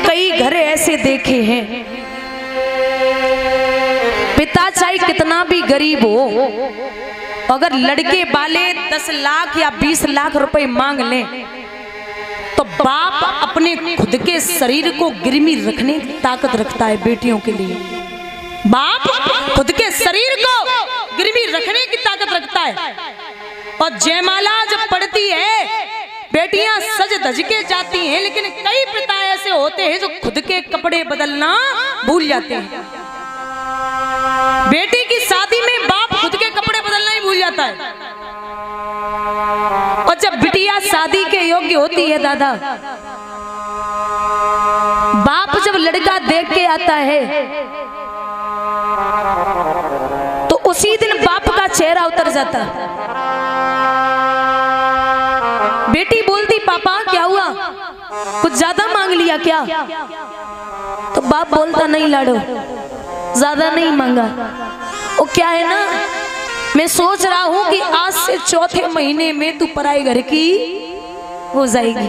कई घर ऐसे देखे हैं, पिता चाहे कितना भी गरीब हो, अगर लड़के वाले 10 लाख या 20 लाख रुपए मांग लें तो बाप अपने खुद के शरीर को गिरवी रखने की ताकत रखता है बेटियों के लिए। बाप खुद के शरीर को गिरवी रखने की ताकत रखता है। और जयमाला जब पड़ती है, बेटियां सज धज के जाती हैं, लेकिन कई पिता ऐसे होते हैं जो खुद के कपड़े बदलना भूल जाते हैं। बेटी की शादी में बाप खुद के कपड़े बदलना ही भूल जाता है। और जब बिटिया शादी के योग्य होती है दादा, बाप जब लड़का देख के आता है तो उसी दिन बाप का चेहरा उतर जाता। बेटी बोलती पापा क्या हुआ, कुछ ज्यादा मांग लिया क्या? तो बाप बोलता नहीं लाडो, ज्यादा नहीं मांगा। वो क्या है ना, मैं सोच रहा हूं कि आज से चौथे महीने में तू पराई घर की हो जाएगी।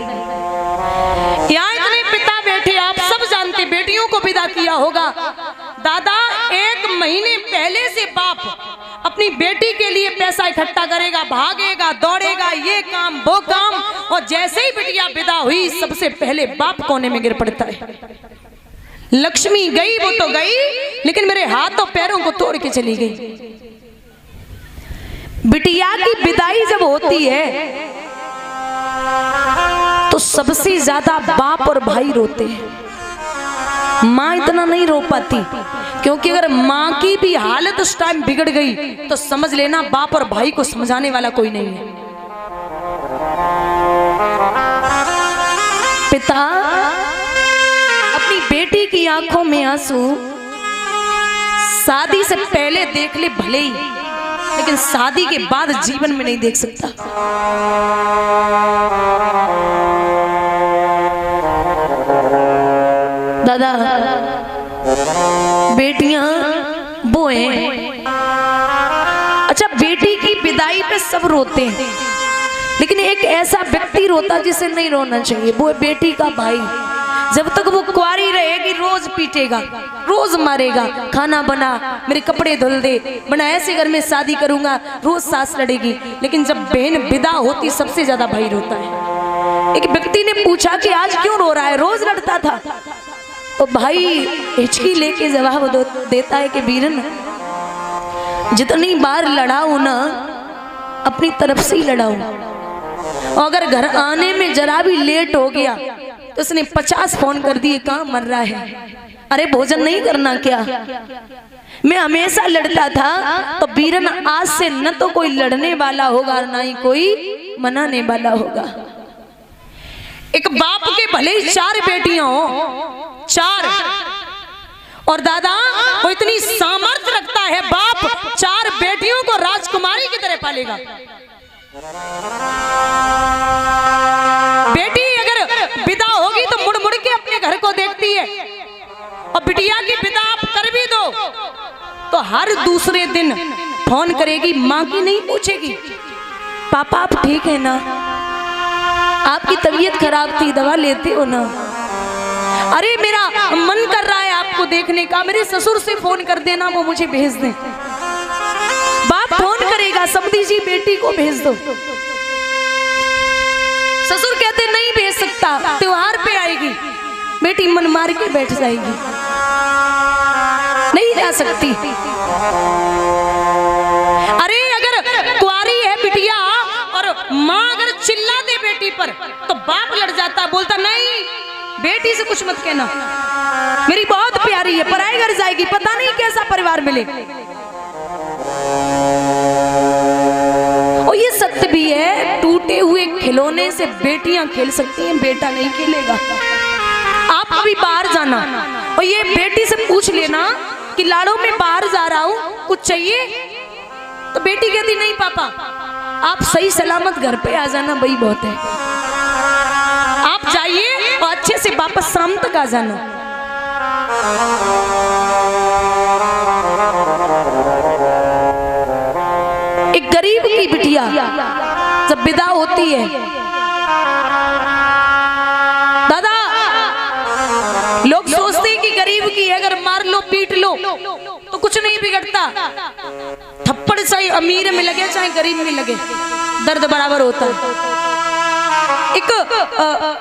यहाँ इतने पिता बैठे, आप सब जानते, बेटियों को विदा किया होगा। दादा 1 महीने पहले से बाप अपनी बेटी के लिए पैसा इकट्ठा करेगा, भागेगा, दौड़ेगा, ये काम वो काम, और जैसे ही बिटिया विदा हुई सबसे पहले बाप कोने में गिर पड़ता है। लक्ष्मी गई वो तो गई, लेकिन मेरे हाथों पैरों को तोड़ के चली गई। बिटिया की विदाई जब होती है तो सबसे ज्यादा बाप और भाई रोते हैं। माँ इतना नहीं रो पाती, क्योंकि अगर माँ की भी हालत उस टाइम बिगड़ गई तो समझ लेना बाप और भाई को समझाने वाला कोई नहीं है। पिता अपनी बेटी की आंखों में आंसू शादी से पहले देख ले भले ही, लेकिन शादी के बाद जीवन में नहीं देख सकता। दादा बेटियां वो हैं, अच्छा बेटी की विदाई पे सब रोते हैं, लेकिन एक ऐसा व्यक्ति रोता जिसे नहीं रोना चाहिए, वो है बेटी का भाई। जब तक वो कुंवारी रहेगी रोज पीटेगा, रोज मारेगा, खाना बना, मेरे कपड़े धुल दे, बना ऐसे घर में शादी करूंगा, रोज सास लड़ेगी। लेकिन जब बहन विदा होती सबसे ज्यादा भाई रोता है। एक व्यक्ति ने पूछा कि आज क्यों रो रहा है, रोज लड़ता था। तो भाई हिचकी लेके जवाब देता है कि वीरन जितनी बार लड़ाऊ ना अपनी तरफ से ही लड़ाऊ, और अगर घर आने में जरा भी लेट हो गया तो उसने 50 फोन कर दिए, कहाँ मर रहा है, अरे भोजन नहीं करना क्या? मैं हमेशा लड़ता था, तो वीरन आज से न तो कोई लड़ने वाला होगा और ना ही कोई मनाने वाला होगा। एक बाप के भले ही 4 बेटियां हो, 4, और दादा वो इतनी सामर्थ्य रखता है, बाप 4 बेटियों को राजकुमारी की तरह पालेगा। बेटी अगर विदा होगी तो मुड़ मुड़ के अपने घर को देखती है, और बिटिया की विदा आप कर भी दो तो हर दूसरे दिन फोन करेगी, माँ की नहीं पूछेगी, पापा आप ठीक है ना, आपकी तबीयत खराब थी, दवा लेते हो ना, अरे मेरा मन कर रहा है आपको देखने का, मेरे ससुर से फोन कर देना, वो मुझे भेज दें। बाप फोन करेगा, समझी जी बेटी को भेज दो। ससुर कहते नहीं भेज सकता, त्योहार पे आएगी, बेटी मन मार के बैठ जाएगी, नहीं जा सकती। अरे अगर कुंवारी है बिटिया और माँ अगर चिल्ला दे बेटी पर तो बाप लड़ जाता, बोलता नहीं बेटी से कुछ मत कहना, मेरी बहुत प्यारी है, पराए घर जाएगी, पता नहीं कैसा परिवार मिले। और ये सत्य भी है, टूटे हुए खिलौने से बेटियां खेल सकती हैं, बेटा नहीं खेलेगा। आप अभी बाहर जाना और ये बेटी से पूछ लेना कि लाड़ो मैं बाहर जा रहा हूँ, कुछ चाहिए? तो बेटी कहती नहीं पापा आप सही सलामत घर पे आ जाना, वही बहुत है, आप जाइए और अच्छे से वापस शाम तक आ जाना। एक गरीब की बिटिया जब विदा होती है दादा, लोग सोचते हैं कि गरीब की है, अगर मार लो पीट लो तो कुछ नहीं बिगड़ता। थप्पड़ चाहे अमीर में लगे चाहे गरीब में लगे, दर्द बराबर होता है। एक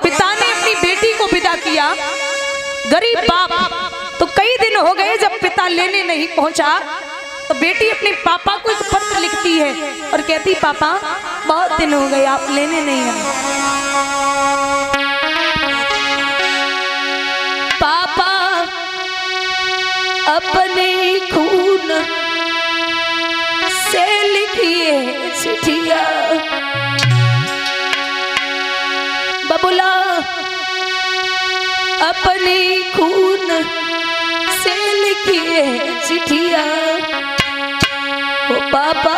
पिता ने अपनी बेटी को विदा किया, गरीब बाप, तो कई दिन हो गए जब पिता लेने नहीं पहुंचा तो बेटी अपने पापा को एक पत्र लिखती है और कहती, पापा बहुत दिन हो गए आप लेने नहीं आए। पापा अपने खून से लिखिए चिट्ठिया, बबुला अपने खून से लिखिए चिट्ठिया, ओ पापा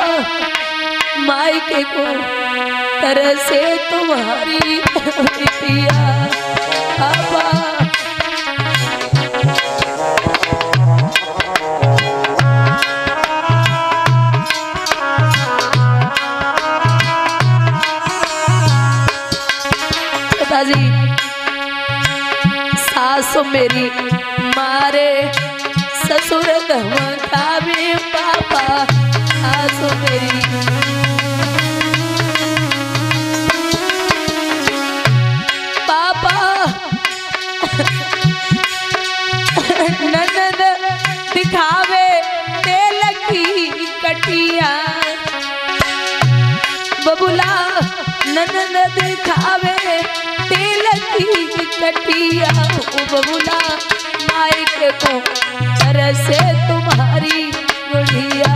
मायके को तरह से तुम्हारी चिट्ठिया। पापा पिताजी सासु मेरी मारे ससुर धमकावे, पापा सासु मेरी पापा ननद दिखावे तेल की कटिया, बबुला ननद दिखावे तेल की कटिया, ओ बबुला मायके को तरह से तुम्हारी गुड़िया।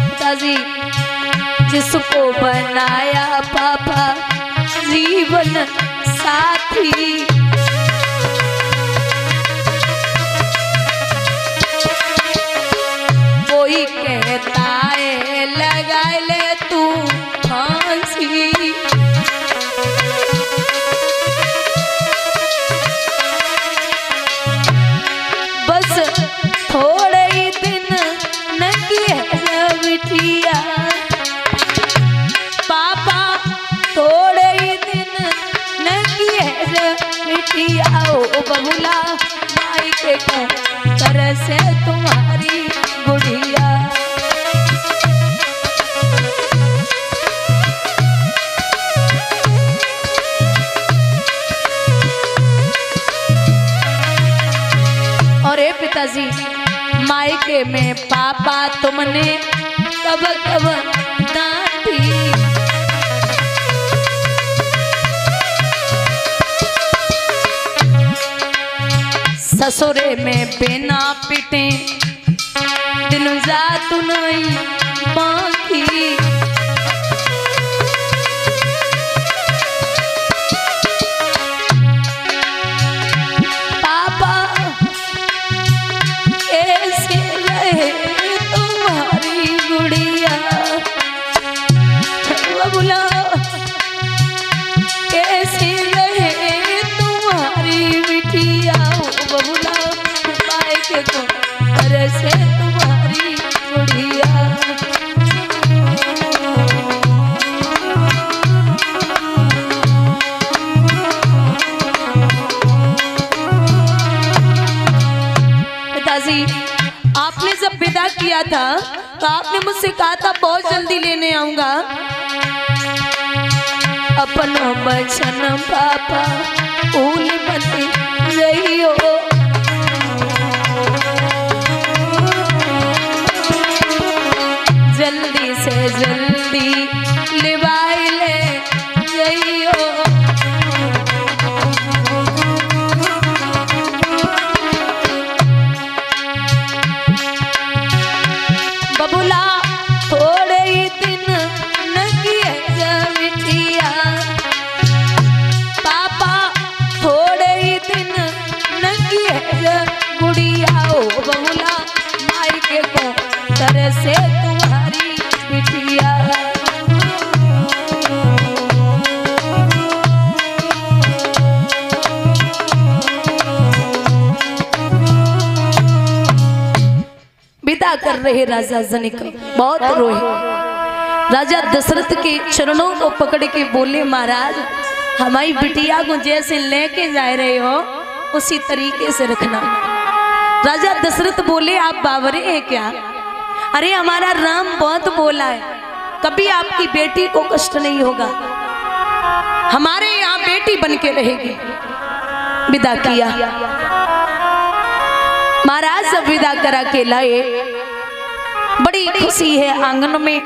पिताजी जिसको बनाया पापा जीवन साथी, कोई कहता है लगा ले तू फांसी, बस थोड़े ही दिन न किया बिटिया, पापा थोड़े ही दिन न किया बिटिया, ओ बबुला मायके को तरह से तुम्हारी गुड़िया। और ए पिताजी मायके में पापा तुमने कब कब डांटी, ससुरे में बिना पिटे दिन जात नहीं बाकी, पापा कैसे रहे तुम्हारी गुड़िया, बबुला कैसे रहे तुम्हारी बिटिया, बबुला मायके को तरह से तुम्हारी गुड़िया। पिताजी आपने जब विदा किया था तो आपने मुझसे कहा था बहुत जल्दी लेने आऊंगा, अपना बचन पापा भूल मत रहियो, जल्दी से जल्दी लिवाई ले जइयो, बबुला थोड़े ही दिन न किया बिटिया, पापा थोड़े ही दिन न किया गुड़िया, ओ बबुला मायके को तरह से तुम्हारी बिटिया। विदा कर रहे राजा जनक, बहुत रोए। राजा दशरथ के चरणों को पकड़ के बोले, महाराज हमारी बिटिया को जैसे लेके जा रहे हो उसी तरीके से रखना। राजा दशरथ बोले, आप बावरे हैं क्या? अरे हमारा राम बहुत बोला है, कभी आपकी बेटी को कष्ट नहीं होगा, हमारे यहाँ बेटी बन के रहेगी। विदा किया। महाराज सब विदा करा के लाए। बड़ी खुशी है आंगन में,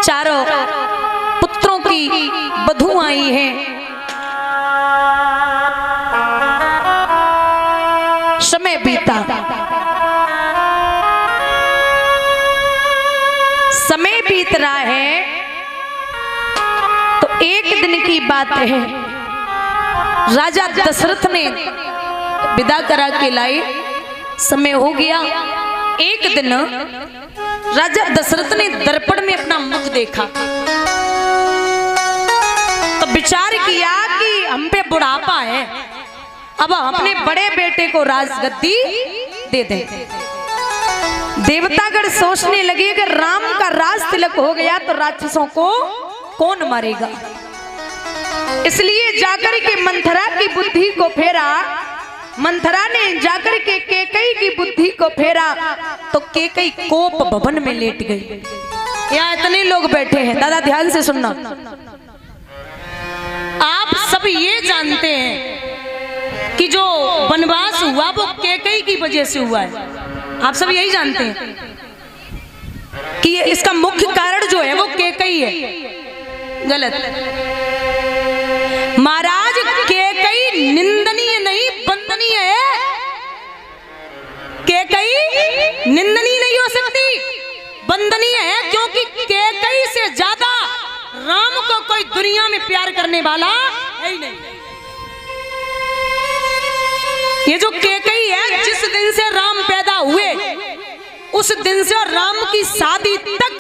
चारों पुत्रों की बधू आई हैं। समय बीता, समय बीत रहा है तो एक दिन की बात है, राजा दशरथ ने विदा करा के लाए। समय हो गया। एक दिन राजा दशरथ ने दर्पण में अपना मुख देखा तो विचार किया कि हम पे बुढ़ापा है, अब अपने बड़े बेटे को राजगद्दी दे दें। देवतागण सोचने लगे कि राम का राज तिलक हो गया तो राक्षसों को कौन मारेगा। इसलिए जाकर के मंथरा की बुद्धि को फेरा। मंथरा ने जाकर के केकई की बुद्धि को फेरा तो केकई कोप भवन में लेट गई। यहाँ इतने लोग बैठे हैं, दादा ध्यान से सुनना। आप सब ये जानते हैं कि जो वनवास हुआ वो केकई की वजह से हुआ है। आप सब यही जानते हैं कि इसका मुख्य कारण जो है वो केकई है। गलत। महाराज केकई निंदनीय नहीं वंदनीय है। केकई निंदनीय नहीं हो सकती, वंदनीय है, क्योंकि केकई से ज्यादा राम को कोई दुनिया में प्यार करने वाला है ही नहीं। ये जो केकई है, जिस दिन से राम पैदा हुए उस दिन से राम की शादी तक,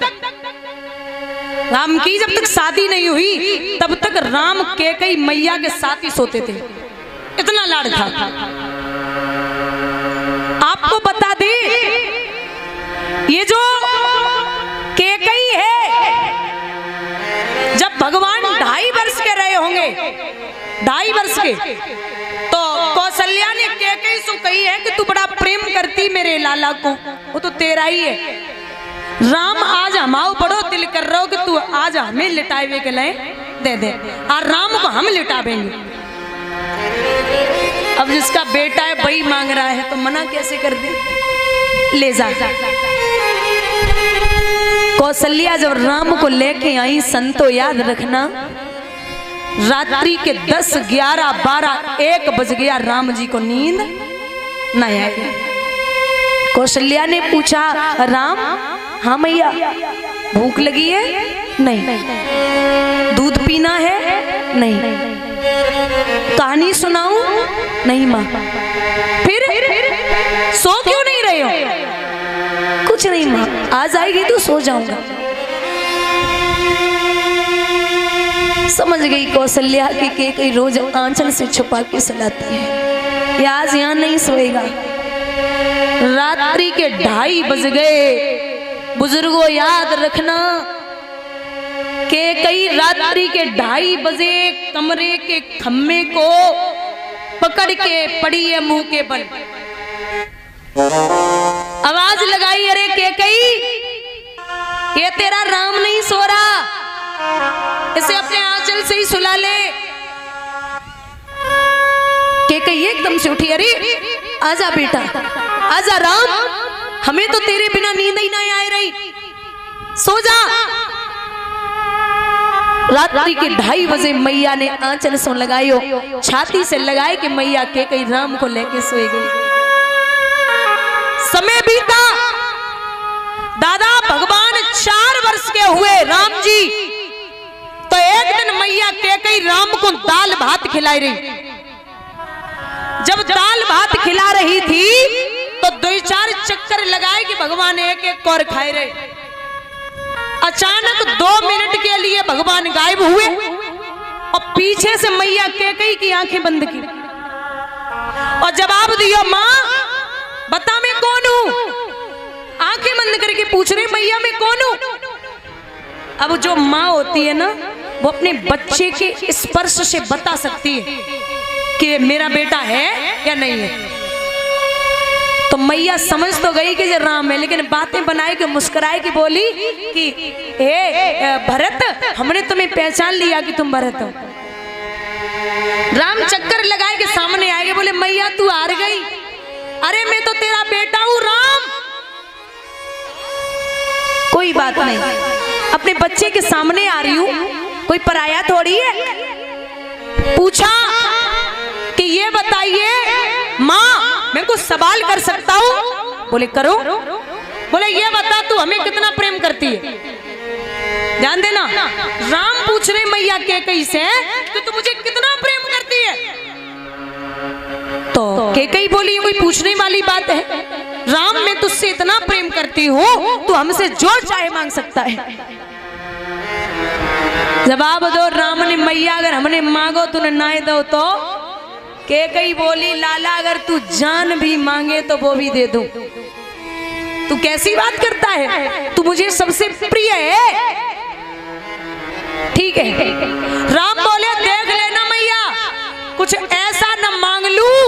राम की जब तक शादी नहीं हुई तब तक राम केकई मैया के साथ ही सोते थे, इतना लाड था। आपको बता दे, ये जो केकई है, जब भगवान 2.5 वर्ष के रहे होंगे, 2.5 वर्ष के, तो कौशल्या ने केकई से कही है कि तू बड़ा प्रेम करती मेरे लाला को, वो तो तेरा ही है। राम आज हमाओ बड़ो दिल कर रहा हो कि तू आज हमें लिटावे के लिए दे दे, और राम को हम लिटावेंगे। अब जिसका बेटा है वही मांग रहा है तो मना कैसे कर दे? ले जा। कौशल्या जब राम को लेके आई, संतो याद रखना, रात्रि के 10, 11, 12, 1 बज गया, राम जी को नींद न आई। कौशल्या ने पूछा, राम? हाँ मैया। भूख लगी है? नहीं। दूध पीना है? नहीं। कहानी सुनाऊं? नहीं माँ। फिर सो क्यों नहीं रहे हो? कुछ नहीं माँ, आज आएगी तो सो जाऊंगा। समझ गई कौशल्या की केकई रोज आंचल से छुपा के सुलाती है, या आज यहाँ नहीं सोएगा। रात्रि के 2:30 बज गए। बुजुर्गों याद रखना, केकई रात्रि के 2:30 बजे कमरे के खम्मे को पकड़ के पड़ी है मुंह के बल। आवाज लगाई, अरे केकई, ये तेरा राम नहीं सो रहा, इसे अपने आंचल से ही सुला ले। केकई एकदम से उठी, अरे आजा बेटा, आजा राम, हमें तो तेरे बिना नींद ही नहीं आ रही, सो जा। रात्रि के 2:30 बजे मैया ने आंचल से लगाई, छाती से लगाए कि मैया केकई राम को लेके सोई गई। समय बीता, दादा भगवान 4 वर्ष के हुए राम जी, तो एक दिन मैया केकई राम को दाल भात खिलाई रही। जब दाल भात खिला रही थी तो 2-4 चक्कर लगाए कि भगवान एक एक कौर खाए रहे। अचानक 2 मिनट के लिए भगवान गायब हुए और पीछे से मैया केकई की आंखें बंद की और जवाब दिया, माँ बता मैं कौन हूं? पूछ रहे मैया मैं कौन हूं। अब जो माँ होती है ना, वो अपने बच्चे के स्पर्श से बता सकती है कि मेरा बेटा है या नहीं है। तो मैया समझ तो गई कि ये राम है, लेकिन बातें बनाए कि मुस्कुराए कि बोली कि हे भरत, हमने तुम्हें पहचान लिया कि तुम भरत हो। राम चक्कर लगाए के सामने आएंगे, बोले मैया तू हार गई, अरे मैं तो तेरा बेटा हूं राम। कोई बात नहीं, अपने बच्चे के सामने आ रही हूं, कोई पराया थोड़ी है। पूछा कि ये बताइए माँ, मैं कुछ सवाल कर सकता हूं? बोले करो। बोले ये बता तू हमें कितना प्रेम करती है। ध्यान देना, राम पूछ रहे मैया कैकेयी से कि तू मुझे कितना प्रेम करती है। तो कैकेयी बोली ये कोई पूछने वाली बात है, राम मैं तुझसे इतना प्रेम करती हूँ, तू हमसे जो चाहे मांग सकता है। जवाब दो राम ने, मैया अगर हमने मांगो तूने ना दो तो। कैकेयी बोली लाला अगर तू जान भी मांगे तो वो भी दे दूं। तू कैसी बात करता है, तू मुझे सबसे प्रिय है। ठीक है, राम बोले देख लेना मैया, कुछ ऐसा न मांग लूं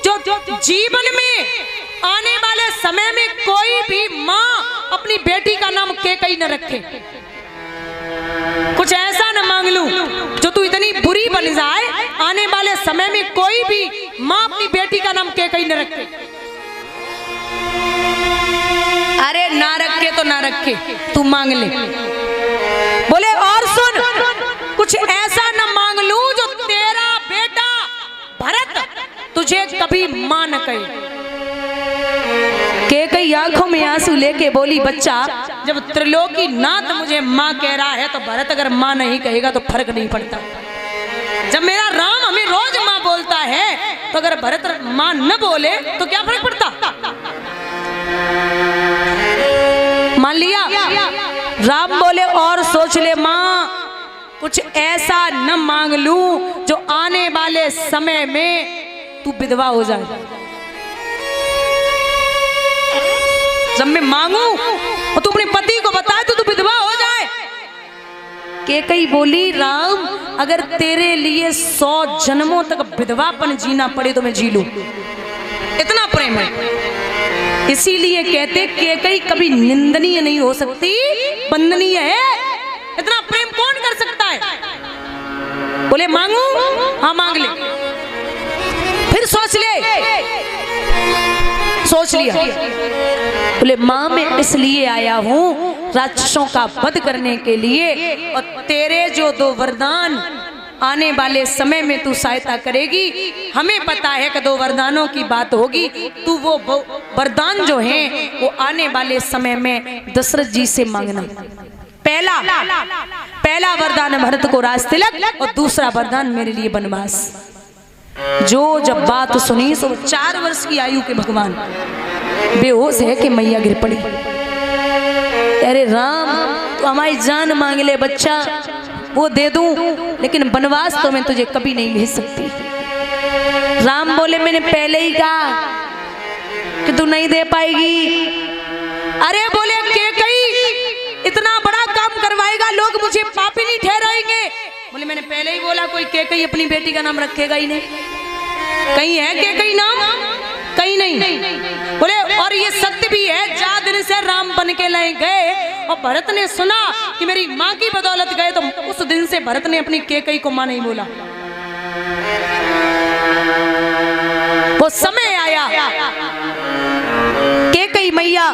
जो जीवन में आने वाले समय में कोई भी माँ अपनी बेटी का नाम कैकेयी न रखे। कुछ ऐसा न मांग लूं जो तू इतनी बुरी बन जाए, आने वाले समय में कोई भी माँ अपनी बेटी का नाम कैकेयी न रखे। अरे ना रखे तो ना रखे, तू मांग ले। बोले और सुन, कुछ ऐसा न मांग लूं जो तेरा बेटा भरत तुझे कभी मां न कहे। कैकेयी आंखों में आंसू लेके बोली बच्चा, जब त्रिलोकी नाथ मुझे मां कह रहा है तो भरत अगर मां नहीं कहेगा तो फर्क नहीं पड़ता। जब मेरा राम हमें रोज मां बोलता है तो अगर भरत मां न बोले तो क्या फर्क पड़ता। मान लिया। राम बोले और सोच ले मां, कुछ ऐसा न मांग लूं जो आने वाले समय में तू विधवा हो जाए। जब मैं मांगू और तू अपने पति को बताए तो तू विधवा हो जाए। कैकेयी बोली राम अगर तेरे लिए 100 जन्मों तक विधवापन जीना पड़े तो मैं जी लूं, इतना प्रेम है। इसीलिए कहते कैकेयी कभी निंदनीय नहीं हो सकती, वंदनीय है। इतना प्रेम कौन कर सकता है। बोले मांगू, हाँ मांग ले। फिर सोच ले, सोच लिया। बोले मां मैं इसलिए आया हूं राक्षसों का वध करने के लिए, और तेरे जो 2 वरदान आने वाले समय में तू सहायता करेगी। हमें पता है कि 2 वरदानों की बात होगी, तू वो वरदान जो हैं वो आने वाले समय में दशरथ जी से मांगना। पहला वरदान भरत को राज तिलक, और दूसरा वरदान मेरे लिए वनवास। जो जब बात सुनी सो 4 वर्ष की आयु के भगवान बेहोश है कि मैया गिर पड़ी। अरे राम तू हमारी जान मांग ले बच्चा, वो दे दूं, लेकिन वनवास तो मैं तुझे कभी नहीं भेज सकती। राम बोले मैंने पहले ही कहा कि तू नहीं दे पाएगी। अरे बोले कैकेयी इतना बड़ा काम करवाएगा, लोग मुझे पापी नहीं ठहराएंगे। बोले मैंने पहले ही बोला कोई कैकेयी अपनी बेटी का नाम रखेगा ही नहीं। कहीं है कैकेयी नाम, कहीं नहीं। बोले और ये सत्य भी है, 4 दिन से राम बन के ले गए और भरत ने सुना कि मेरी माँ की बदौलत गए, तो उस दिन से भरत ने अपनी कैकेयी को माँ नहीं बोला। वो समय आया, कैकेयी मैया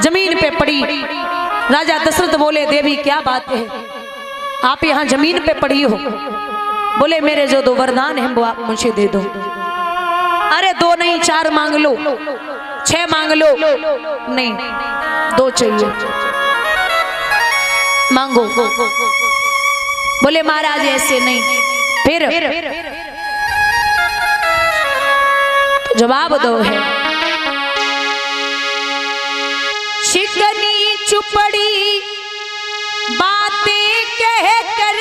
जमीन पे पड़ी। राजा दशरथ बोले देवी क्या बात है, आप यहाँ जमीन पे पड़ी हो। बोले मेरे जो 2 वरदान हैं वो आप मुझे दे दो। अरे 2 नहीं 4 मांग लो, 6 मांग लो, नहीं 2 चाहिए, मांगो। बोले महाराज ऐसे नहीं। फिर जवाब दो है, शिकनी चुपड़ी बातें कह कर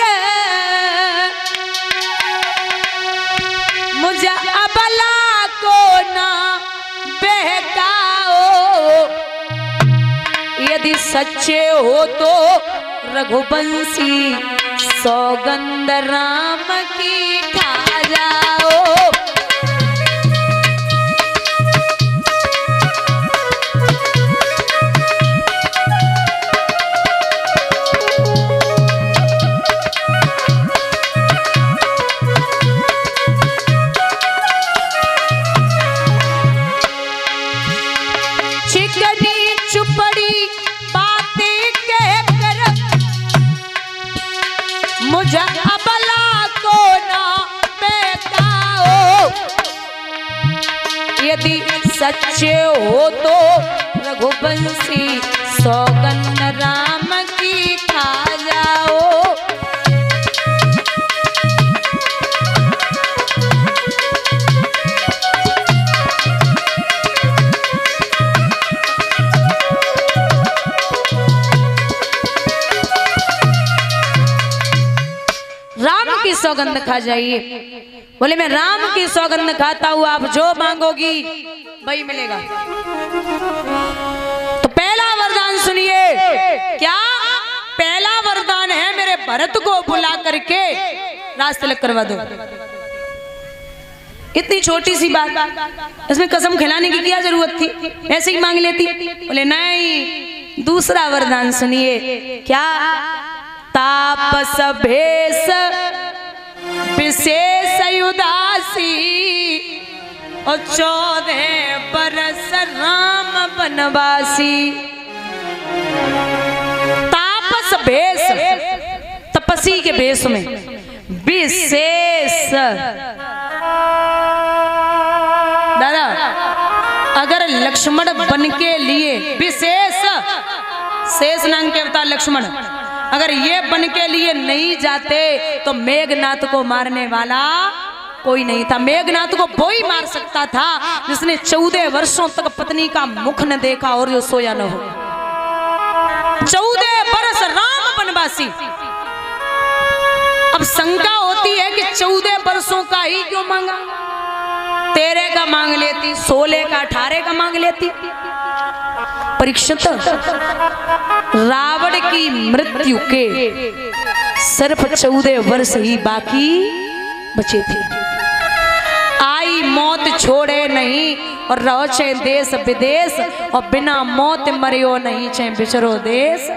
मुझे अबला को ना बहकाओ। सच्चे हो तो रघुवंशी सौगंध राम की खा जाओ। मुझे अबला को ना बेकाओ, यदि सच्चे हो तो रघुवंशी सौगंध राम की खा जाओ। की सौगंध खा जाइए। बोले मैं राम की सौगंध खाता हूं, आप जो मांगोगी वही मिलेगा। तो पहला वरदान सुनिए। क्या पहला वरदान है, मेरे भरत को बुला करके राज तिलक करवा दो। इतनी छोटी सी बात, इसमें कसम खिलाने की क्या जरूरत थी, ऐसे ही मांग लेती। बोले नहीं, दूसरा वरदान सुनिए। क्या तापस भेष विशेष उदासी और 14 बरस राम बनवासी। तापस भेष, तपस्वी के भेष में विशेष। दादा अगर लक्ष्मण बन के लिए विशेष, शेष नाम के अवतार लक्ष्मण, अगर ये बन के लिए नहीं जाते तो मेघनाथ को मारने वाला कोई नहीं था। मेघनाथ को वो ही मार सकता था जिसने 14 वर्षों तक पत्नी का मुख न देखा और जो सोया न हो। 14 बरस राम बनवासी। अब शंका होती है कि 14 वर्षों का ही क्यों मांगा, 13 का मांग लेती, 16 का, 18 का मांग लेती। परीक्षित, रावण की मृत्यु के सिर्फ 14 वर्ष ही बाकी बचे थे। आई मौत छोड़े नहीं और रहो चाहे देश विदेश, और बिना मौत मरियो नहीं चाहे बिचरो देश